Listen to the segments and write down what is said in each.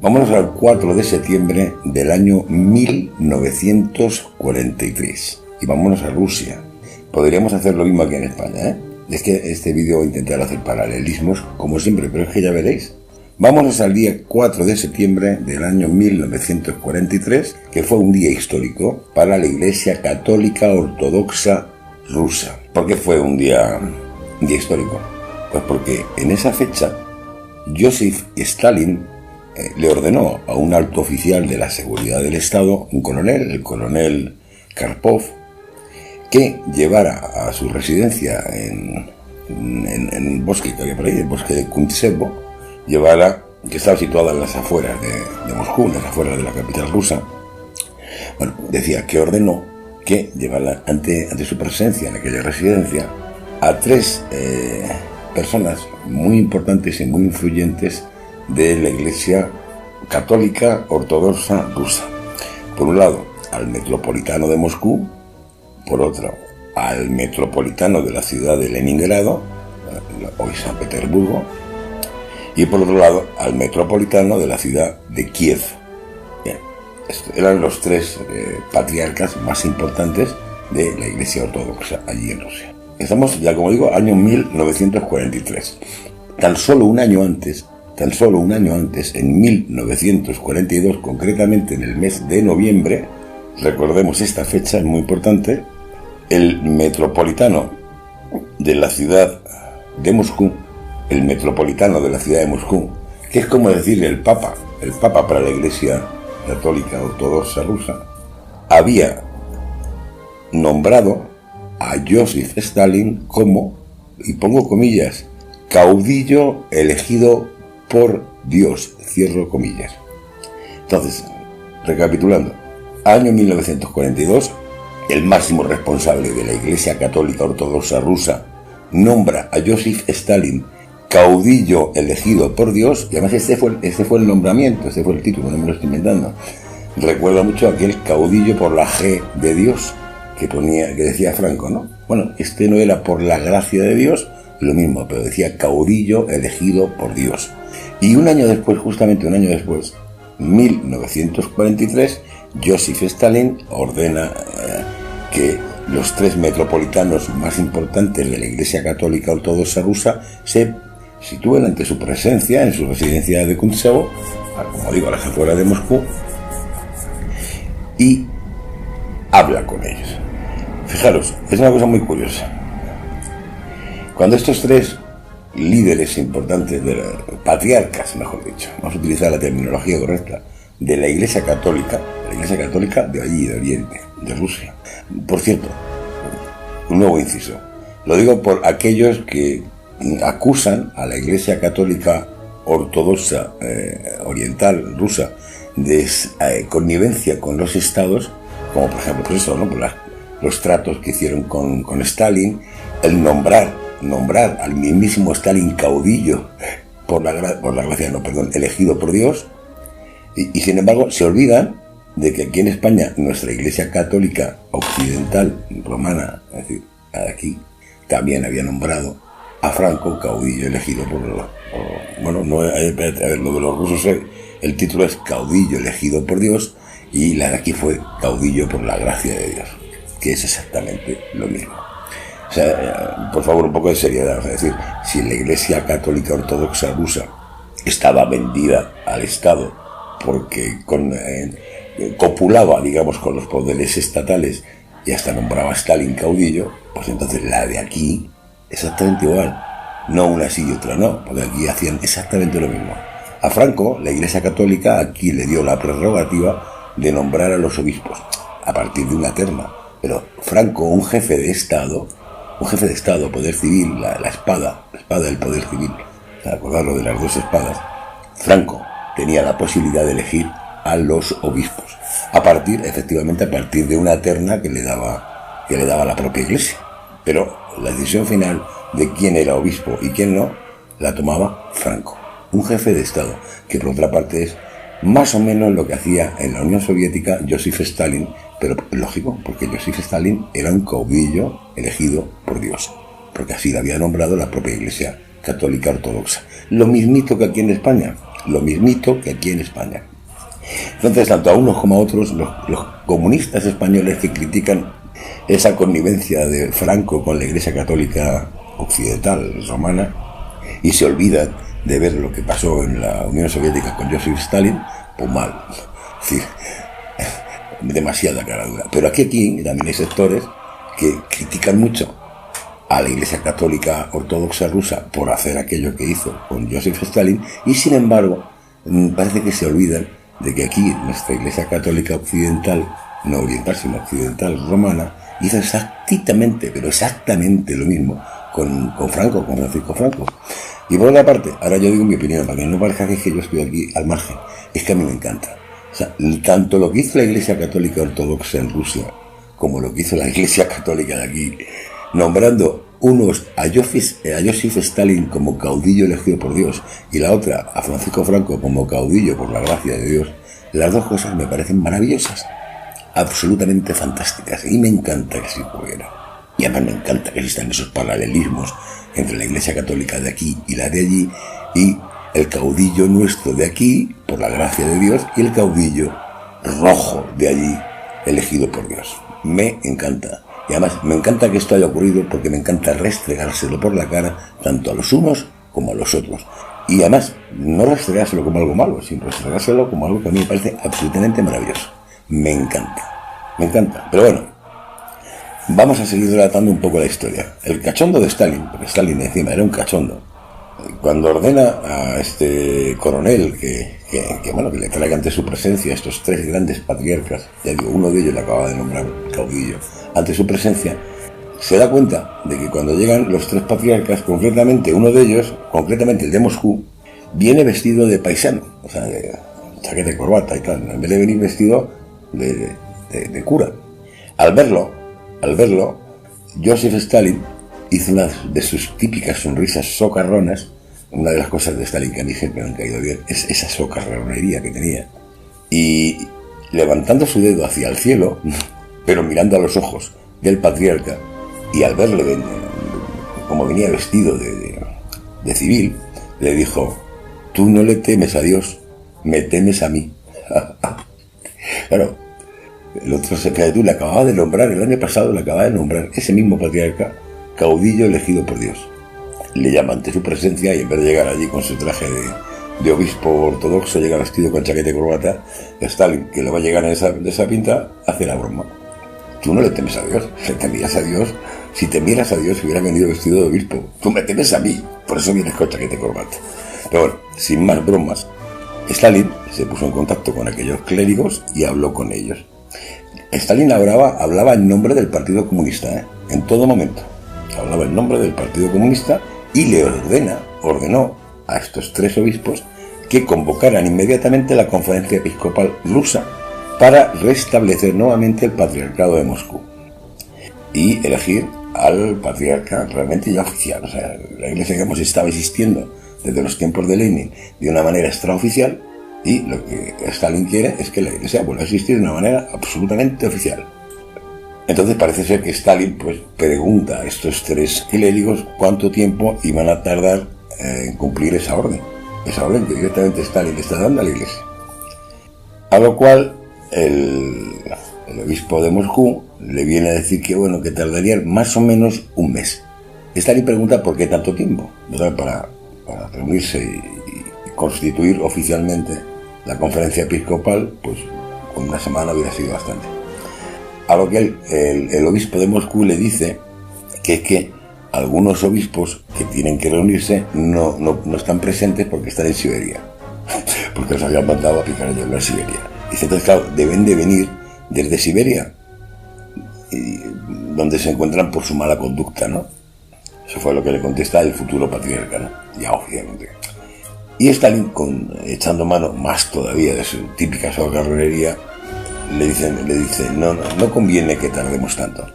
Vámonos al 4 de septiembre del año 1943 y vámonos a Rusia. Podríamos hacer lo mismo aquí en España, ¿eh? Es que este vídeo voy a intentar hacer paralelismos, como siempre, pero es que ya veréis. Vámonos al día 4 de septiembre del año 1943, que fue un día histórico para la Iglesia Católica Ortodoxa rusa. ¿Por qué fue un día histórico? Pues porque en esa fecha Joseph Stalin le ordenó a un alto oficial de la seguridad del Estado, un coronel, el coronel Karpov, que llevara a su residencia en el bosque que había por ahí, el bosque de Kuntsevo, que estaba situada en las afueras de Moscú, en las afueras de la capital rusa. Bueno, decía que ordenó que llevara ante su presencia en aquella residencia a tres personas muy importantes y muy influyentes de la Iglesia Católica Ortodoxa rusa. Por un lado, al metropolitano de Moscú, por otro, al metropolitano de la ciudad de Leningrado, hoy San Petersburgo, y por otro lado, al metropolitano de la ciudad de Kiev. Bien, estos eran los tres patriarcas más importantes de la Iglesia Ortodoxa allí en Rusia. Estamos, ya como digo, año 1943. Tan solo un año antes, en 1942, concretamente en el mes de noviembre, recordemos esta fecha, es muy importante, el metropolitano de la ciudad de Moscú, que es como decir el Papa para la Iglesia Católica Ortodoxa rusa, había nombrado a Joseph Stalin como, y pongo comillas, caudillo elegido por Dios, cierro comillas. Entonces, recapitulando, año 1942, el máximo responsable de la Iglesia Católica Ortodoxa rusa nombra a Joseph Stalin caudillo elegido por Dios, y además este fue el nombramiento, este fue el título, no me lo estoy inventando. Recuerda mucho aquel caudillo por la G de Dios que decía Franco, ¿no? Bueno, este no era por la gracia de Dios, lo mismo, pero decía caudillo elegido por Dios. Y un año después, justamente un año después, 1943, Joseph Stalin ordena que los tres metropolitanos más importantes de la Iglesia Católica Ortodoxa rusa se sitúen ante su presencia en su residencia de Kuntsevo, como digo, a las afueras de Moscú, y habla con ellos. Fijaros, es una cosa muy curiosa. Cuando estos tres líderes importantes, patriarcas, mejor dicho, vamos a utilizar la terminología correcta, de la Iglesia Católica de allí, de Oriente, de Rusia. Por cierto, un nuevo inciso, lo digo por aquellos que acusan a la Iglesia Católica Ortodoxa Oriental rusa de connivencia con los estados, como por ejemplo pues eso, ¿no? Por los tratos que hicieron con Stalin, el nombrar al mismísimo Stalin caudillo elegido por Dios, y sin embargo se olvidan de que aquí en España nuestra Iglesia Católica Occidental Romana, es decir, aquí también había nombrado a Franco caudillo elegido lo de los rusos el título es caudillo elegido por Dios, y la de aquí fue caudillo por la gracia de Dios, que es exactamente lo mismo. O sea, por favor, un poco de seriedad. Es decir, si la Iglesia Católica Ortodoxa rusa estaba vendida al Estado porque copulaba, digamos, con los poderes estatales y hasta nombraba a Stalin caudillo, pues entonces la de aquí exactamente igual. No una sí y otra no, porque aquí hacían exactamente lo mismo. A Franco, la Iglesia Católica aquí le dio la prerrogativa de nombrar a los obispos a partir de una terna. Pero Franco, un jefe de Estado, poder civil, la espada del poder civil, acordarlo de las dos espadas, Franco tenía la posibilidad de elegir a los obispos, efectivamente a partir de una terna que le daba la propia Iglesia. Pero la decisión final de quién era obispo y quién no, la tomaba Franco, un jefe de Estado, que por otra parte es más o menos lo que hacía en la Unión Soviética Joseph Stalin, pero lógico, porque Joseph Stalin era un caudillo elegido por Dios, porque así lo había nombrado la propia Iglesia Católica Ortodoxa. Lo mismito que aquí en España. lo mismito que aquí en España. Entonces, tanto a unos como a otros, los comunistas españoles que critican esa connivencia de Franco con la Iglesia Católica Occidental, romana, y se olvidan de ver lo que pasó en la Unión Soviética con Joseph Stalin, pues mal. Es decir, demasiada caradura. Pero aquí también hay sectores que critican mucho a la Iglesia Católica Ortodoxa rusa por hacer aquello que hizo con Joseph Stalin, y sin embargo parece que se olvidan de que aquí nuestra Iglesia Católica Occidental, no oriental sino occidental romana, hizo exactamente, pero exactamente lo mismo con Franco, con Francisco Franco. Y por otra parte, ahora yo digo mi opinión, para que no parezca que yo estoy aquí al margen, es que a mí me encanta. O sea, tanto lo que hizo la Iglesia Católica Ortodoxa en Rusia, como lo que hizo la Iglesia Católica de aquí, nombrando unos a Joseph Stalin como caudillo elegido por Dios y la otra a Francisco Franco como caudillo por la gracia de Dios, las dos cosas me parecen maravillosas, absolutamente fantásticas, y me encanta que se ocurriera. Y además me encanta que existan esos paralelismos entre la Iglesia Católica de aquí y la de allí, y el caudillo nuestro de aquí, por la gracia de Dios, y el caudillo rojo de allí, elegido por Dios. Me encanta. Y además me encanta que esto haya ocurrido, porque me encanta restregárselo por la cara tanto a los unos como a los otros. Y además, no restregárselo como algo malo, sino restregárselo como algo que a mí me parece absolutamente maravilloso. Me encanta. Me encanta. Pero bueno, vamos a seguir relatando un poco la historia. El cachondo de Stalin, porque Stalin encima era un cachondo, cuando ordena a este coronel que le traiga ante su presencia estos tres grandes patriarcas, ya digo, uno de ellos le acaba de nombrar caudillo, ante su presencia, se da cuenta de que cuando llegan los tres patriarcas, concretamente uno de ellos, concretamente el de Moscú, viene vestido de paisano, o sea, de chaqueta y corbata y tal, en vez de venir vestido de cura. Al verlo, Joseph Stalin hizo una de sus típicas sonrisas socarronas. Una de las cosas de Stalin que a mí siempre me han caído bien es esa socarronería que tenía. Y levantando su dedo hacia el cielo, pero mirando a los ojos del patriarca, y al verle como venía vestido de civil, le dijo: tú no le temes a Dios, me temes a mí. Claro, el otro tú le acababa de nombrar, el año pasado le acababa de nombrar ese mismo patriarca caudillo elegido por Dios. Le llama ante su presencia, y en vez de llegar allí con su traje de obispo ortodoxo, llega vestido con chaqueta y corbata. Stalin, que le va a llegar de esa pinta, hace la broma: tú no le temes a Dios, le temías a Dios. Si temieras a Dios, hubieras venido vestido de obispo. Tú me temes a mí, por eso vienes con chaqueta y corbata. Pero bueno, sin más bromas, Stalin se puso en contacto con aquellos clérigos y habló con ellos. Stalin hablaba en nombre del Partido Comunista, en todo momento. Hablaba en nombre del Partido Comunista y le ordenó a estos tres obispos que convocaran inmediatamente la conferencia episcopal rusa para restablecer nuevamente el patriarcado de Moscú y elegir al patriarca realmente ya oficial. O sea, la iglesia, digamos, estaba existiendo desde los tiempos de Lenin de una manera extraoficial, y lo que Stalin quiere es que la iglesia vuelva a existir de una manera absolutamente oficial. Entonces parece ser que Stalin pues pregunta a estos tres clérigos cuánto tiempo iban a tardar en cumplir esa orden que directamente Stalin le está dando a la iglesia. A lo cual el obispo de Moscú le viene a decir que bueno, que tardarían más o menos un mes. Stalin pregunta por qué tanto tiempo, ¿verdad? Para reunirse y constituir oficialmente la conferencia episcopal, pues con una semana hubiera sido bastante. A lo que el obispo de Moscú le dice que algunos obispos que tienen que reunirse no están presentes porque están en Siberia, porque los habían mandado a picar ellos en Siberia. Dice, entonces claro, deben de venir desde Siberia, donde se encuentran por su mala conducta, ¿no? Eso fue lo que le contesta el futuro patriarca, ¿no? Ya oficialmente. Y Stalin, echando mano más todavía de su típica socarronería, le dice, no conviene que tardemos tanto.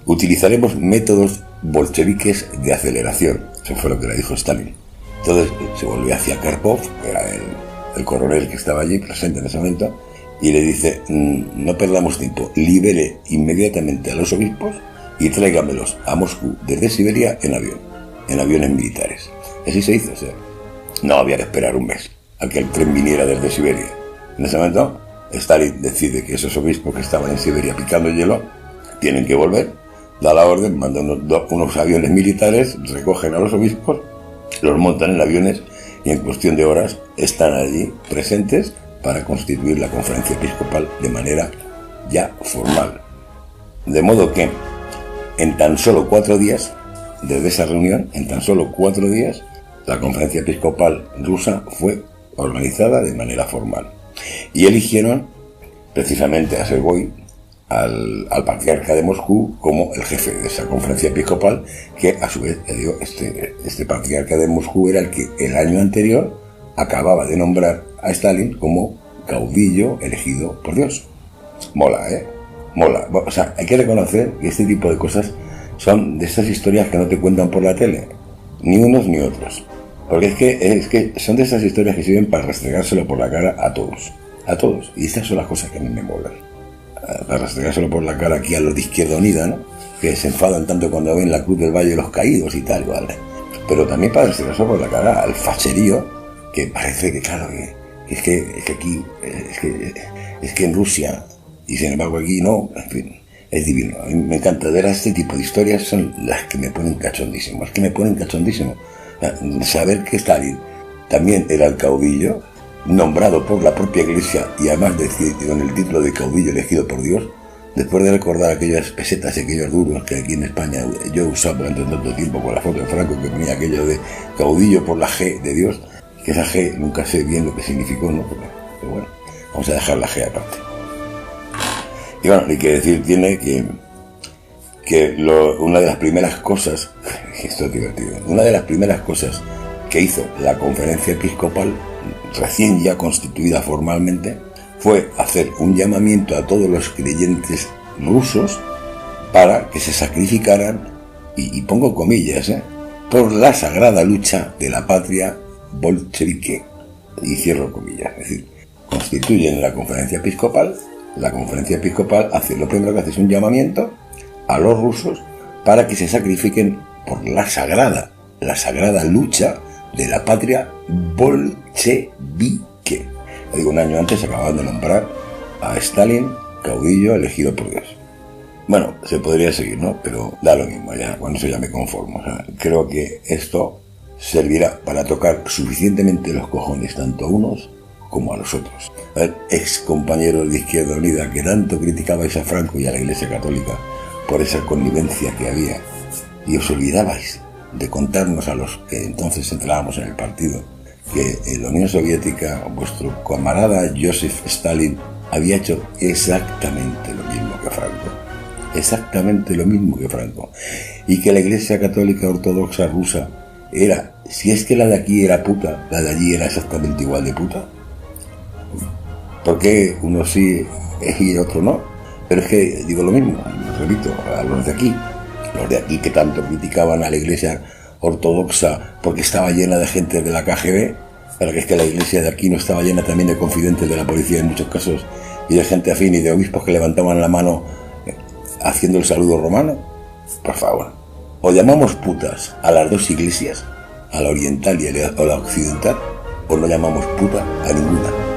Utilizaremos métodos bolcheviques de aceleración. Eso fue lo que le dijo Stalin. Entonces se volvió hacia Karpov, que era el coronel que estaba allí presente en ese momento, y le dice: no perdamos tiempo, libere inmediatamente a los obispos y tráigamelos a Moscú desde Siberia en aviones militares. Así se hizo, o sea, no había que esperar un mes. a que el tren viniera desde Siberia. En ese momento, Stalin decide que esos obispos que estaban en Siberia picando hielo tienen que volver, da la orden, manda unos aviones militares, recogen a los obispos, los montan en aviones y en cuestión de horas están allí presentes para constituir la conferencia episcopal de manera ya formal. De modo que en tan solo 4 días, desde esa reunión, en tan solo 4 días, la conferencia episcopal rusa fue organizada de manera formal. Y eligieron precisamente a Sergei, al patriarca de Moscú, como el jefe de esa conferencia episcopal, que a su vez, digo, este patriarca de Moscú era el que el año anterior acababa de nombrar a Stalin como caudillo elegido por Dios. Mola, ¿eh? Mola. O sea, hay que reconocer que este tipo de cosas son de estas historias que no te cuentan por la tele, ni unos ni otros. Porque es que son de esas historias que sirven para restregárselo por la cara a todos. A todos. Y estas son las cosas que a mí me molan. Para restregárselo por la cara aquí a los de Izquierda Unida, ¿no? Que se enfadan tanto cuando ven la Cruz del Valle de los Caídos y tal, ¿vale? Pero también para restregárselo por la cara al facherío, que parece que, claro, es que aquí, es que en Rusia, y sin embargo aquí no, en fin, es divino. A mí me encanta ver a este tipo de historias, son las que me ponen cachondísimo, es que me ponen cachondísimo. Saber que Stalin también era el caudillo, nombrado por la propia Iglesia y además con el título de caudillo elegido por Dios, después de recordar aquellas pesetas y aquellos duros que aquí en España yo he usado durante tanto tiempo con la foto de Franco, que ponía aquello de caudillo por la G de Dios, que esa G nunca sé bien lo que significó, ¿no? Pero bueno, vamos a dejar la G aparte. Y bueno, hay que decir tiene que una de las primeras cosas, esto es divertido, una de las primeras cosas que hizo la conferencia episcopal, recién ya constituida formalmente, fue hacer un llamamiento a todos los creyentes rusos para que se sacrificaran, y pongo comillas, por la sagrada lucha de la patria bolchevique, y cierro comillas, es decir, constituyen la conferencia episcopal hace, lo primero que hace es un llamamiento a los rusos para que se sacrifiquen por la sagrada lucha de la patria bolchevique. Digo, un año antes acababan de nombrar a Stalin caudillo elegido por Dios. Bueno, se podría seguir, ¿no? Pero da lo mismo, ya, con eso ya me conformo. O sea, creo que esto servirá para tocar suficientemente los cojones tanto a unos como a los otros. Ex compañeros de Izquierda Unida que tanto criticabais a Franco y a la Iglesia Católica por esa connivencia que había, y os olvidabais de contarnos a los que entonces entrábamos en el partido que en la Unión Soviética vuestro camarada Joseph Stalin había hecho exactamente lo mismo que Franco, y que la Iglesia Católica Ortodoxa rusa era, si es que la de aquí era puta, la de allí era exactamente igual de puta. ¿Por qué uno sí y otro no? Pero es que digo lo mismo, repito, a los de aquí que tanto criticaban a la Iglesia Ortodoxa porque estaba llena de gente de la KGB, pero que es que la Iglesia de aquí no estaba llena también de confidentes de la policía en muchos casos, y de gente afín y de obispos que levantaban la mano haciendo el saludo romano. Por favor, o llamamos putas a las dos iglesias, a la oriental y a la occidental, o no llamamos puta a ninguna.